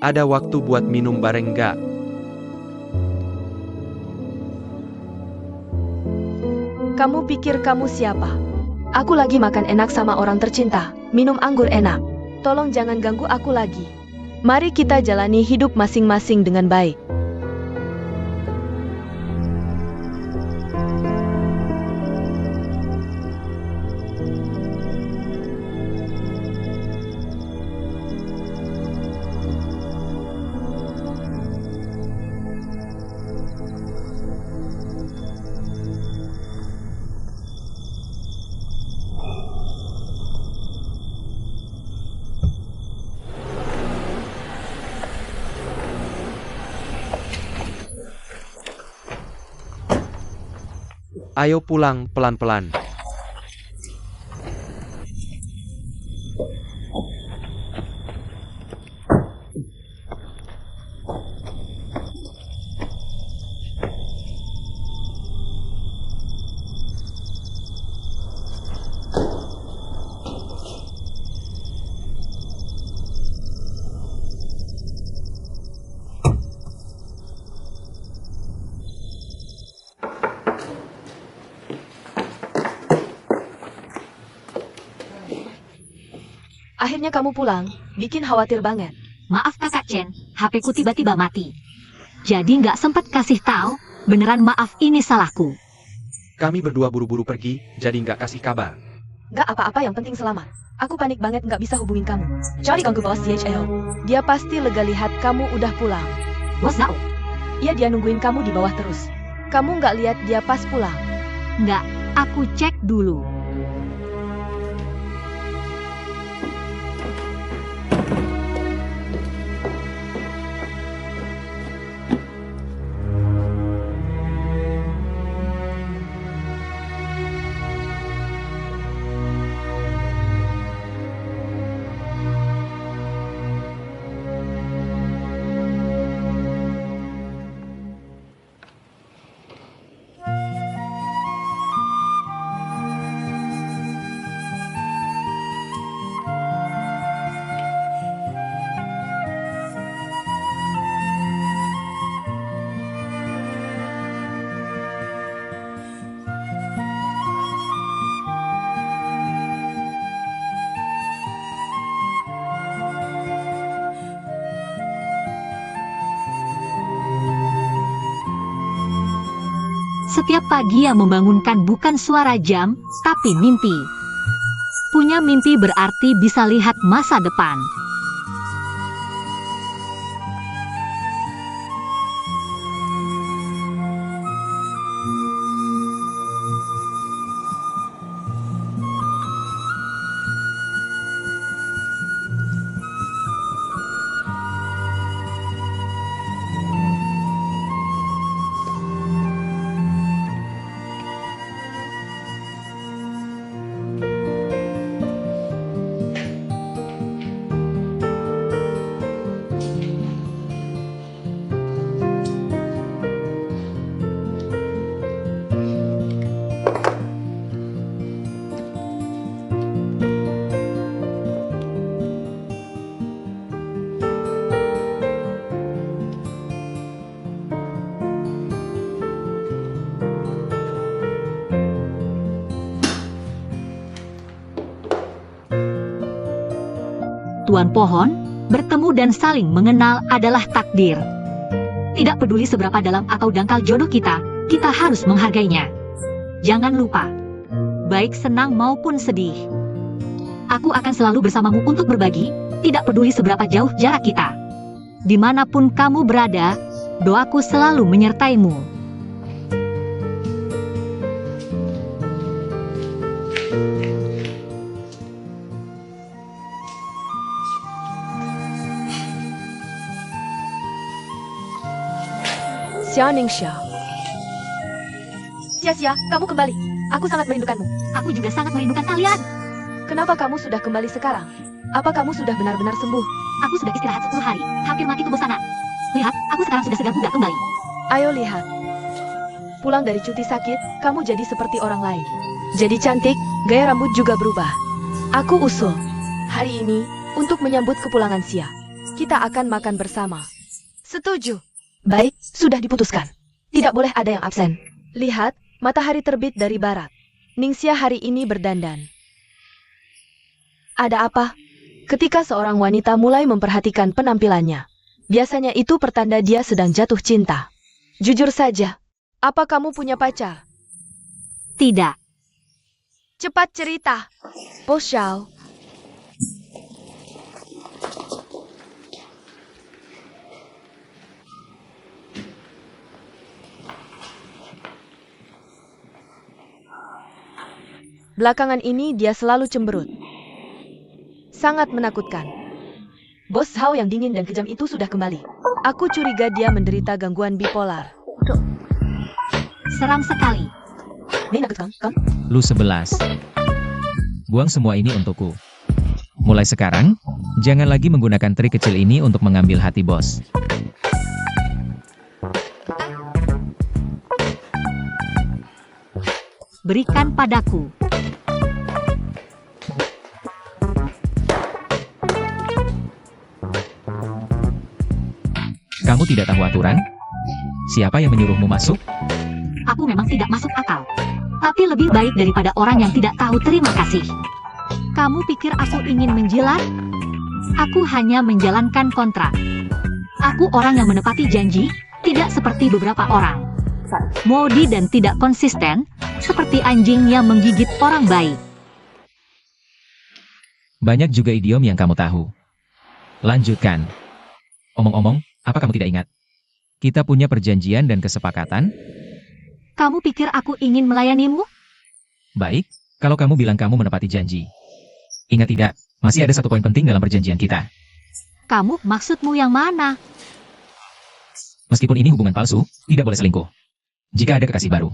[SPEAKER 4] Ada waktu buat minum bareng nggak?
[SPEAKER 2] Kamu pikir kamu siapa? Aku lagi makan enak sama orang tercinta, minum anggur enak. Tolong jangan ganggu aku lagi. Mari kita jalani hidup masing-masing dengan baik.
[SPEAKER 4] Ayo pulang pelan-pelan.
[SPEAKER 2] Akhirnya kamu pulang, bikin khawatir banget.
[SPEAKER 3] Maaf Kakak Chen, HP-ku tiba-tiba mati. Jadi nggak sempat kasih tahu, beneran maaf ini salahku.
[SPEAKER 4] Kami berdua buru-buru pergi, jadi nggak kasih kabar.
[SPEAKER 2] Gak apa-apa, yang penting selamat. Aku panik banget nggak bisa hubungin kamu. Cari ganggu bos DHL. Dia pasti lega lihat kamu udah pulang.
[SPEAKER 3] Bos Zhao?
[SPEAKER 2] Iya, dia nungguin kamu di bawah terus. Kamu nggak lihat dia pas pulang?
[SPEAKER 3] Nggak, aku cek dulu. Setiap pagi yang membangunkan bukan suara jam, tapi mimpi. Punya mimpi berarti bisa lihat masa depan. Tuan Pohon, bertemu dan saling mengenal adalah takdir. Tidak peduli seberapa dalam atau dangkal jodoh kita harus menghargainya. Jangan lupa, baik senang maupun sedih. Aku akan selalu bersamamu untuk berbagi, tidak peduli seberapa jauh jarak kita. Dimanapun kamu berada, doaku selalu menyertaimu.
[SPEAKER 2] Xia Ningxia. Xia, kamu kembali. Aku sangat merindukanmu.
[SPEAKER 3] Aku juga sangat merindukan kalian.
[SPEAKER 2] Kenapa kamu sudah kembali sekarang? Apa kamu sudah benar-benar sembuh?
[SPEAKER 3] Aku sudah istirahat 10 hari, hampir mati kebosanan. Lihat, aku sekarang sudah segar bugar kembali.
[SPEAKER 2] Ayo lihat. Pulang dari cuti sakit, kamu jadi seperti orang lain. Jadi cantik, gaya rambut juga berubah. Aku usul hari ini untuk menyambut kepulangan Xia. kita akan makan bersama. Setuju. Baik, sudah diputuskan. Tidak boleh ada yang absen. Lihat, matahari terbit dari barat. Ningxia hari ini berdandan. Ada apa? Ketika seorang wanita mulai memperhatikan penampilannya, biasanya itu pertanda dia sedang jatuh cinta. Jujur saja, apa kamu punya pacar?
[SPEAKER 3] Tidak.
[SPEAKER 2] Cepat cerita. Bos Xiao. Belakangan ini dia selalu cemberut. Sangat menakutkan. Bos Hao yang dingin dan kejam itu sudah kembali. Aku curiga dia menderita gangguan bipolar.
[SPEAKER 3] Seram sekali.
[SPEAKER 1] Lu 11. Buang semua ini untukku. Mulai sekarang, jangan lagi menggunakan trik kecil ini untuk mengambil hati bos.
[SPEAKER 3] Berikan padaku.
[SPEAKER 1] Kamu tidak tahu aturan? Siapa yang menyuruhmu masuk?
[SPEAKER 3] Aku memang tidak masuk akal. Tapi lebih baik daripada orang yang tidak tahu terima kasih. Kamu pikir aku ingin menjilat? Aku hanya menjalankan kontrak. Aku orang yang menepati janji, tidak seperti beberapa orang. Modi dan tidak konsisten, seperti anjing yang menggigit orang baik.
[SPEAKER 1] Banyak juga idiom yang kamu tahu. Lanjutkan. Omong-omong, apa kamu tidak ingat? Kita punya perjanjian dan kesepakatan?
[SPEAKER 3] Kamu pikir aku ingin melayanimu?
[SPEAKER 1] Baik, kalau kamu bilang kamu menepati janji. Ingat tidak, masih ada satu poin penting dalam perjanjian kita.
[SPEAKER 3] Kamu maksudmu yang mana?
[SPEAKER 1] Meskipun ini hubungan palsu, tidak boleh selingkuh. Jika ada kekasih baru,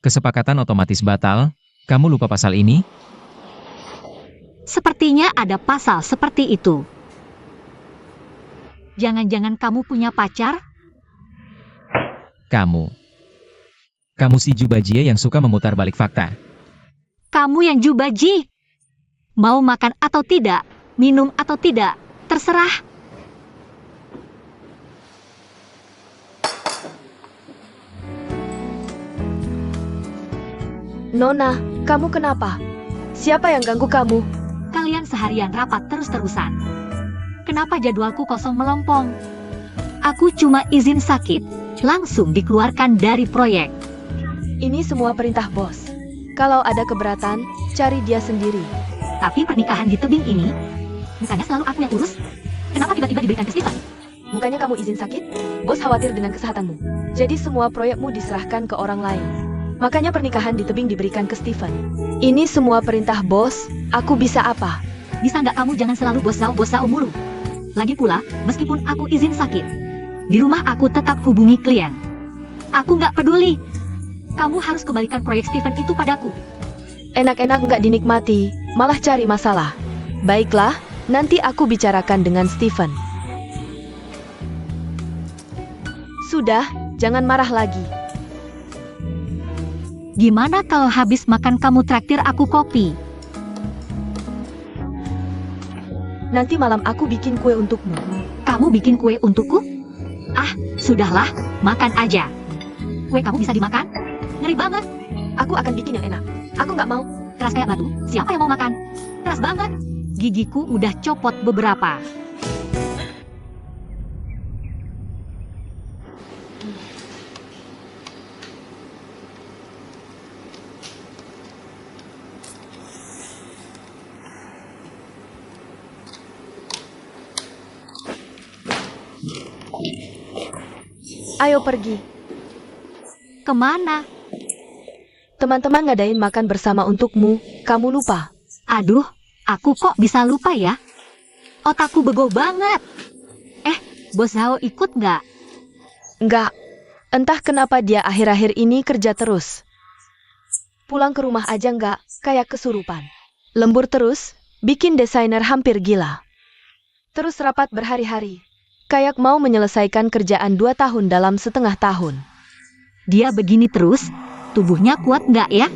[SPEAKER 1] kesepakatan otomatis batal. Kamu lupa pasal ini?
[SPEAKER 3] Sepertinya ada pasal seperti itu. Jangan-jangan kamu punya pacar?
[SPEAKER 1] Kamu si Jubajie yang suka memutar balik fakta.
[SPEAKER 3] Kamu yang jubaji. Mau makan atau tidak, minum atau tidak, terserah.
[SPEAKER 2] Nona, kamu kenapa? Siapa yang ganggu kamu?
[SPEAKER 3] Kalian seharian rapat terus-terusan. Kenapa jadwalku kosong melompong? Aku cuma izin sakit, langsung dikeluarkan dari proyek.
[SPEAKER 2] Ini semua perintah bos. Kalau ada keberatan, cari dia sendiri.
[SPEAKER 3] Tapi pernikahan di tebing ini, bukannya selalu aku yang urus? Kenapa tiba-tiba diberikan ke Stephen?
[SPEAKER 2] Bukannya kamu izin sakit? Bos khawatir dengan kesehatanmu. Jadi semua proyekmu diserahkan ke orang lain. Makanya pernikahan di tebing diberikan ke Stephen. Ini semua perintah bos, aku bisa apa?
[SPEAKER 3] Bisa nggak kamu jangan selalu bos Zhao mulu? Lagi pula, meskipun aku izin sakit, di rumah aku tetap hubungi klien. Aku nggak peduli. Kamu harus kembalikan proyek Stephen itu padaku.
[SPEAKER 2] Enak-enak nggak dinikmati, malah cari masalah. Baiklah, nanti aku bicarakan dengan Stephen. Sudah, jangan marah lagi.
[SPEAKER 3] Gimana kalau habis makan kamu traktir aku kopi?
[SPEAKER 2] Nanti malam aku bikin kue untukmu.
[SPEAKER 3] Kamu bikin kue untukku? Ah, sudahlah, makan aja. Kue kamu bisa dimakan? Ngeri banget.
[SPEAKER 2] Aku akan bikin yang enak. Aku nggak mau.
[SPEAKER 3] Keras kayak batu, siapa yang mau makan? Keras banget. Gigiku udah copot beberapa.
[SPEAKER 2] Ayo pergi.
[SPEAKER 3] Kemana?
[SPEAKER 2] Teman-teman ngadain makan bersama untukmu, kamu lupa.
[SPEAKER 3] Aduh, aku kok bisa lupa ya? Otakku bego banget. Bos Zhao ikut nggak?
[SPEAKER 2] Enggak. Entah kenapa dia akhir-akhir ini kerja terus. Pulang ke rumah aja nggak, kayak kesurupan. Lembur terus, bikin desainer hampir gila. Terus rapat berhari-hari. Kayak mau menyelesaikan kerjaan 2 tahun dalam setengah tahun.
[SPEAKER 3] Dia begini terus, tubuhnya kuat nggak ya?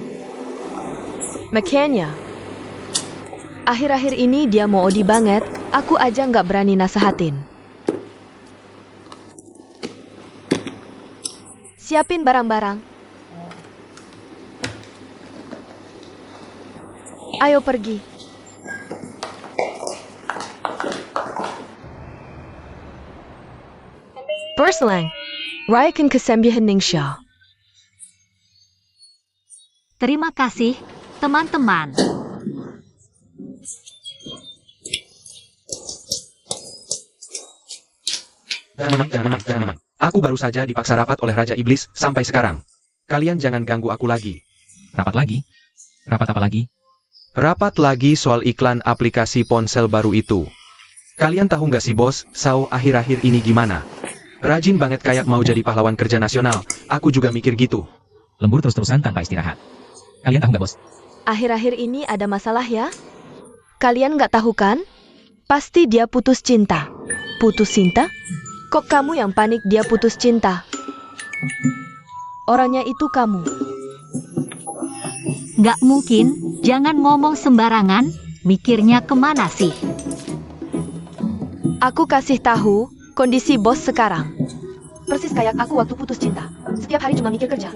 [SPEAKER 2] Makanya, akhir-akhir ini dia mau odi banget, aku aja nggak berani nasehatin. Siapin barang-barang. Ayo pergi. Berselang. Rayakan kesembihan Ningsha.
[SPEAKER 3] Terima kasih, teman-teman.
[SPEAKER 4] Jangan. Aku baru saja dipaksa rapat oleh Raja Iblis sampai sekarang. Kalian jangan ganggu aku lagi.
[SPEAKER 1] Rapat lagi? Rapat apa lagi?
[SPEAKER 4] Rapat lagi soal iklan aplikasi ponsel baru itu. Kalian tahu nggak sih bos, Sao akhir-akhir ini gimana? Rajin banget kayak mau jadi pahlawan kerja nasional. Aku juga mikir gitu.
[SPEAKER 1] Lembur terus-terusan tanpa istirahat. Kalian tahu nggak bos?
[SPEAKER 2] Akhir-akhir ini ada masalah ya? Kalian nggak tahu kan? Pasti dia putus cinta. Putus cinta? Kok kamu yang panik dia putus cinta? Orangnya itu kamu.
[SPEAKER 3] Nggak mungkin, jangan ngomong sembarangan, mikirnya kemana sih?
[SPEAKER 2] Aku kasih tahu kondisi bos sekarang. Persis kayak aku waktu putus cinta. Setiap hari cuma mikir kerja.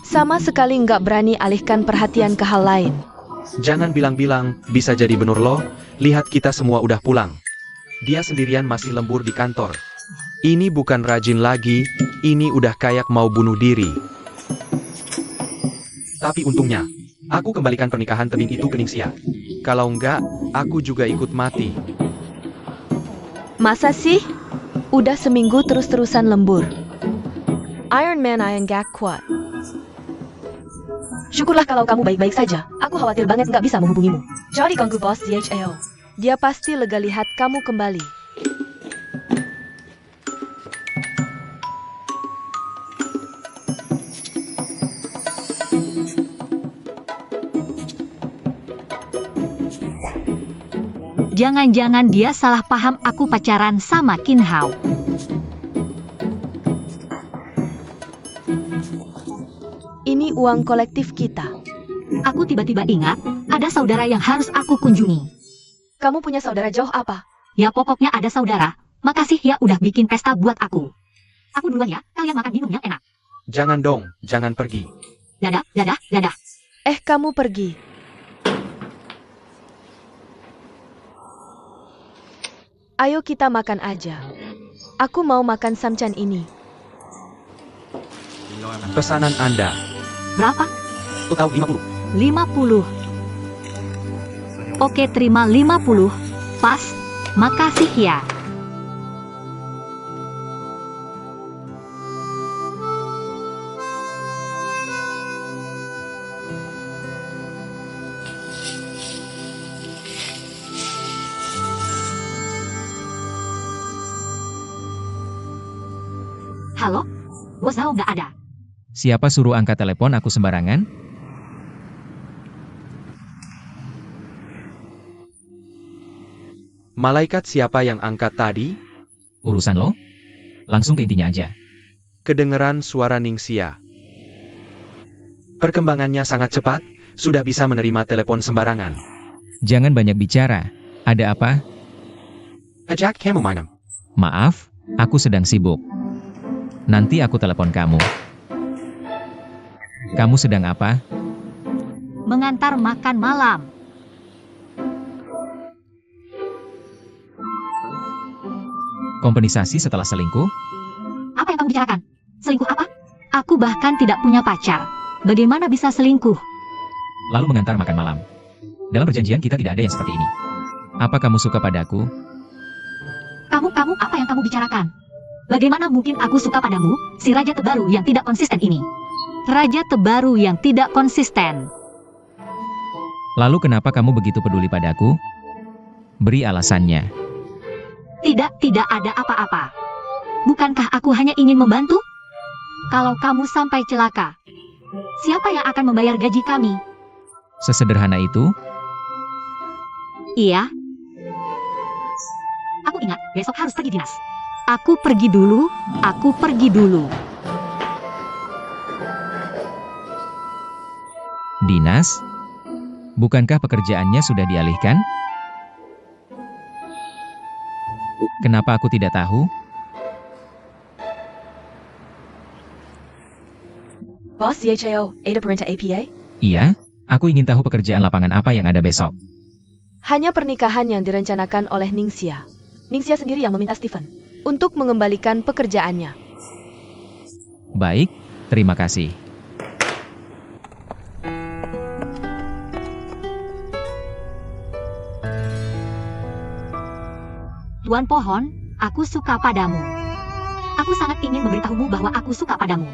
[SPEAKER 2] Sama sekali nggak berani alihkan perhatian ke hal lain.
[SPEAKER 4] Jangan bilang-bilang, bisa jadi bener loh. Lihat kita semua udah pulang. Dia sendirian masih lembur di kantor. Ini bukan rajin lagi, ini udah kayak mau bunuh diri. Tapi untungnya, aku kembalikan pernikahan tebing itu ke Ningsia. Kalau enggak, aku juga ikut mati.
[SPEAKER 2] Masa sih? Udah seminggu terus-terusan lembur. Iron Man yang gak kuat. Syukurlah kalau kamu baik-baik saja. Aku khawatir banget nggak bisa menghubungimu. Jadi ganggu bos CHAO. Dia pasti lega lihat kamu kembali.
[SPEAKER 3] Jangan-jangan dia salah paham aku pacaran sama Qin Hao.
[SPEAKER 2] Ini uang kolektif kita.
[SPEAKER 3] Aku tiba-tiba ingat, ada saudara yang harus aku kunjungi.
[SPEAKER 2] Kamu punya saudara jauh apa?
[SPEAKER 3] Ya pokoknya ada saudara. Makasih ya udah bikin pesta buat aku. Aku duluan ya, kalian makan minum yang enak.
[SPEAKER 4] Jangan dong, jangan pergi.
[SPEAKER 3] Dadah.
[SPEAKER 2] Kamu pergi. Ayo kita makan aja. Aku mau makan samcan ini.
[SPEAKER 4] Pesanan Anda.
[SPEAKER 3] Berapa?
[SPEAKER 4] Aku tahu 50.
[SPEAKER 3] 50. Oke, terima 50. Pas. Makasih ya. Halo? Bos Zhao nggak ada.
[SPEAKER 1] Siapa suruh angkat telepon aku sembarangan?
[SPEAKER 4] Malaikat siapa yang angkat tadi?
[SPEAKER 1] Urusan lo? Langsung ke intinya aja.
[SPEAKER 4] Kedengeran suara Ningsia. Perkembangannya sangat cepat, sudah bisa menerima telepon sembarangan.
[SPEAKER 1] Jangan banyak bicara. Ada apa?
[SPEAKER 4] Ajak kamu mainan.
[SPEAKER 1] Maaf, aku sedang sibuk. Nanti aku telepon kamu. Kamu sedang apa?
[SPEAKER 3] Mengantar makan malam.
[SPEAKER 1] Kompensasi setelah selingkuh?
[SPEAKER 3] Apa yang kamu bicarakan? Selingkuh apa? Aku bahkan tidak punya pacar. Bagaimana bisa selingkuh?
[SPEAKER 1] Lalu mengantar makan malam. Dalam perjanjian kita tidak ada yang seperti ini. Apa kamu suka padaku?
[SPEAKER 3] Kamu apa yang kamu bicarakan? Bagaimana mungkin aku suka padamu, si raja terbaru yang tidak konsisten ini? Raja terbaru yang tidak konsisten.
[SPEAKER 1] Lalu kenapa kamu begitu peduli padaku? Beri alasannya.
[SPEAKER 3] Tidak ada apa-apa. Bukankah aku hanya ingin membantu? Kalau kamu sampai celaka, siapa yang akan membayar gaji kami?
[SPEAKER 1] Sesederhana itu?
[SPEAKER 3] Iya. Aku ingat, besok harus pergi dinas. Aku pergi dulu.
[SPEAKER 1] Dinas? Bukankah pekerjaannya sudah dialihkan? Kenapa aku tidak tahu?
[SPEAKER 2] Boss CHO, Ada Perintah APA?
[SPEAKER 1] Iya, aku ingin tahu pekerjaan lapangan apa yang ada besok.
[SPEAKER 2] Hanya pernikahan yang direncanakan oleh Ningxia. Ningxia sendiri yang meminta Stephen untuk mengembalikan pekerjaannya.
[SPEAKER 1] Baik, terima kasih.
[SPEAKER 3] Tuan Pohon, aku suka padamu. Aku sangat ingin memberitahumu bahwa aku suka padamu.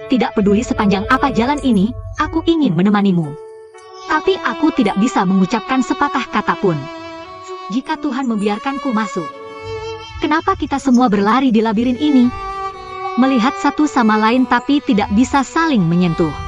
[SPEAKER 3] Tidak peduli sepanjang apa jalan ini, aku ingin menemanimu. Tapi aku tidak bisa mengucapkan sepatah kata pun. Jika Tuhan membiarkanku masuk, kenapa kita semua berlari di labirin ini? Melihat satu sama lain tapi tidak bisa saling menyentuh.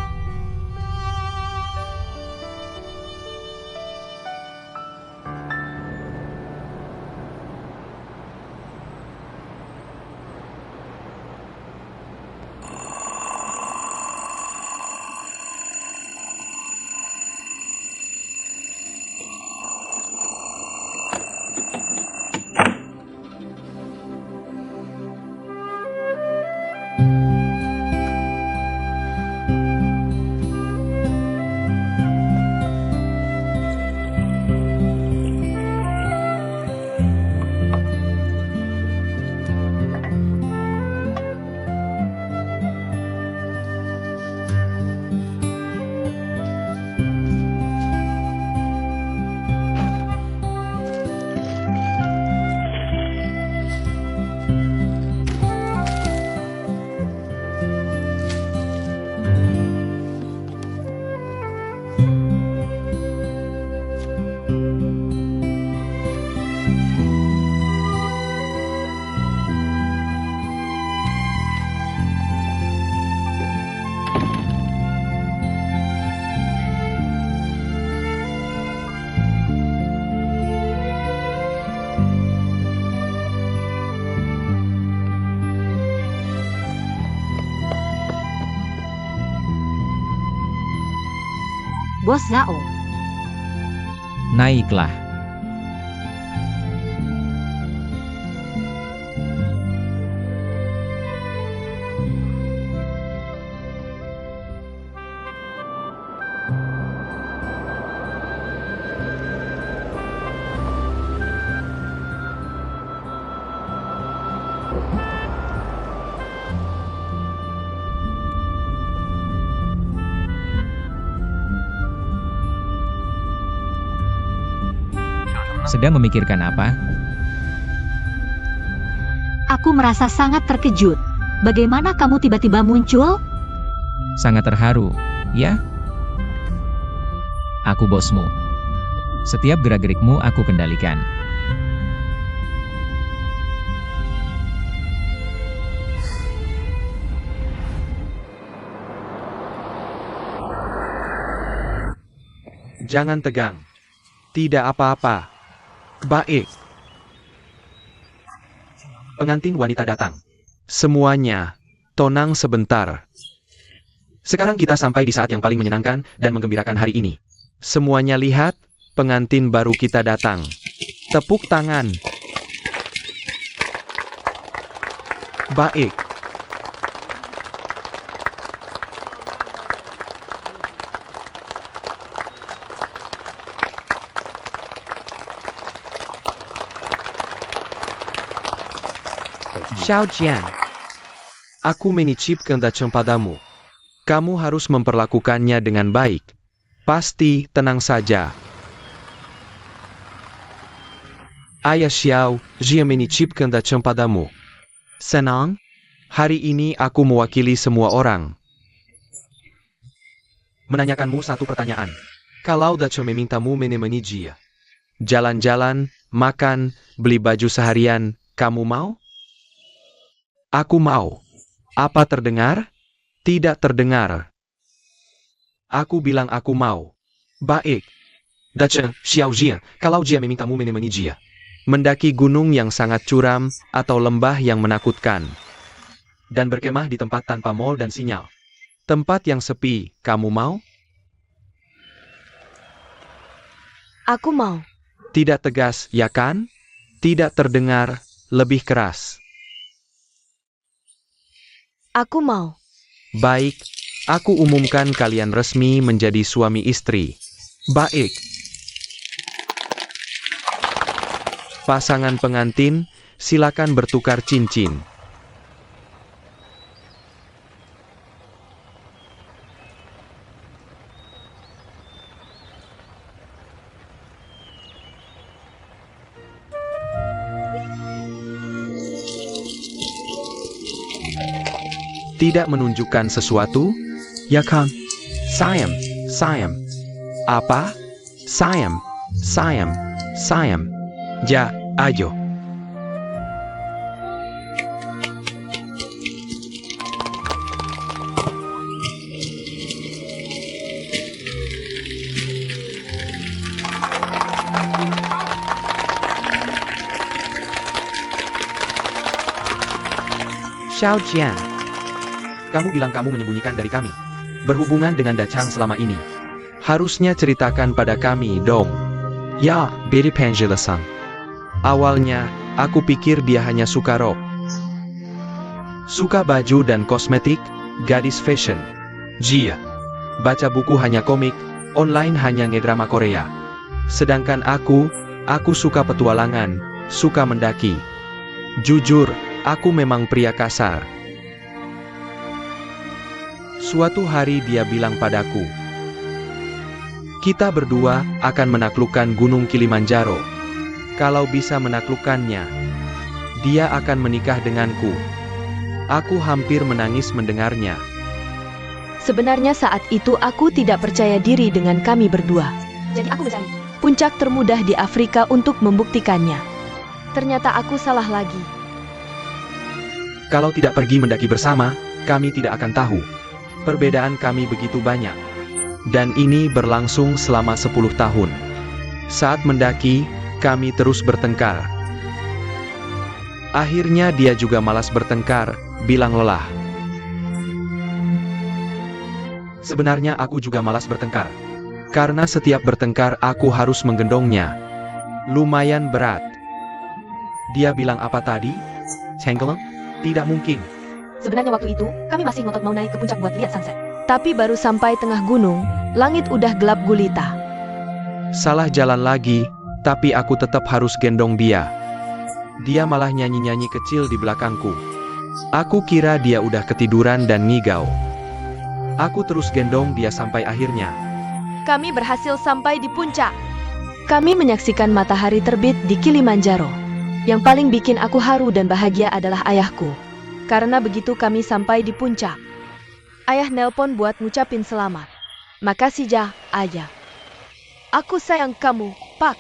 [SPEAKER 3] Bos Zhao,
[SPEAKER 1] Naiklah. Sedang memikirkan apa?
[SPEAKER 3] aku merasa sangat terkejut. Bagaimana kamu tiba-tiba muncul?
[SPEAKER 1] Sangat terharu, ya? Aku bosmu. Setiap gerak-gerikmu aku kendalikan.
[SPEAKER 4] Jangan tegang. Tidak apa-apa. Baik. Pengantin wanita datang. Semuanya, tenang sebentar. Sekarang kita sampai di saat yang paling menyenangkan dan menggembirakan hari ini. Semuanya lihat, pengantin baru kita datang. Tepuk tangan. Baik. Xiao Jian, aku menicipkan dacang padamu. Kamu harus memperlakukannya dengan baik. Pasti tenang saja. Ayah Xiao Jian menicipkan dacang padamu. Senang? Hari ini aku mewakili semua orang. Menanyakanmu satu pertanyaan. Kalau dacang memintamu menemani dia. Jalan-jalan, makan, beli baju seharian, kamu mau? Aku mau. Apa terdengar? Tidak terdengar. Aku bilang aku mau. Baik. Dacang, Xiao Jia, kalau Jia memintamu menemani Jia. Mendaki gunung yang sangat curam, atau lembah yang menakutkan. Dan berkemah di tempat tanpa mall dan sinyal. Tempat yang sepi, kamu mau?
[SPEAKER 2] Aku mau.
[SPEAKER 4] Tidak tegas, ya kan? Tidak terdengar, lebih keras.
[SPEAKER 2] Aku mau.
[SPEAKER 4] Baik, Aku umumkan kalian resmi menjadi suami istri. Baik. Pasangan pengantin, silakan bertukar cincin. Tidak menunjukkan sesuatu? Ya kan? Sayang, sayang. Apa? Sayang, sayang, sayang. Ja, ayo. Xiao Jian, kamu bilang kamu menyembunyikan dari kami. Berhubungan dengan Dachang selama ini. Harusnya ceritakan pada kami dong. Ya, beri penjelasan. Awalnya, aku pikir dia hanya suka rok. Suka baju dan kosmetik, gadis fashion. Jia. Baca buku hanya komik, online hanya ngedrama Korea. Sedangkan aku suka petualangan, suka mendaki. Jujur, aku memang pria kasar. Suatu hari dia bilang padaku, kita berdua akan menaklukkan Gunung Kilimanjaro. Kalau bisa menaklukkannya, dia akan menikah denganku. Aku hampir menangis mendengarnya.
[SPEAKER 2] Sebenarnya saat itu aku tidak percaya diri dengan kami berdua. Jadi aku mencari puncak termudah di Afrika untuk membuktikannya. Ternyata aku salah lagi.
[SPEAKER 4] Kalau tidak pergi mendaki bersama, kami tidak akan tahu. Perbedaan kami begitu banyak. Dan ini berlangsung selama 10 tahun. Saat mendaki, kami terus bertengkar. Akhirnya dia juga malas bertengkar, bilang lelah. Sebenarnya aku juga malas bertengkar. Karena setiap bertengkar aku harus menggendongnya. Lumayan berat. Dia bilang apa tadi? Cengkeleng? Tidak mungkin.
[SPEAKER 2] Sebenarnya waktu itu, kami masih ngotot mau naik ke puncak buat lihat sunset. Tapi baru sampai tengah gunung, langit udah gelap gulita.
[SPEAKER 4] Salah jalan lagi, tapi aku tetap harus gendong dia. Dia malah nyanyi-nyanyi kecil di belakangku. Aku kira dia udah ketiduran dan ngigau. Aku terus gendong dia sampai akhirnya.
[SPEAKER 2] Kami berhasil sampai di puncak. Kami menyaksikan matahari terbit di Kilimanjaro. Yang paling bikin aku haru dan bahagia adalah ayahku. Karena begitu kami sampai di puncak, ayah nelpon buat ngucapin selamat. Makasih Ja, ayah. Aku sayang kamu, Pak.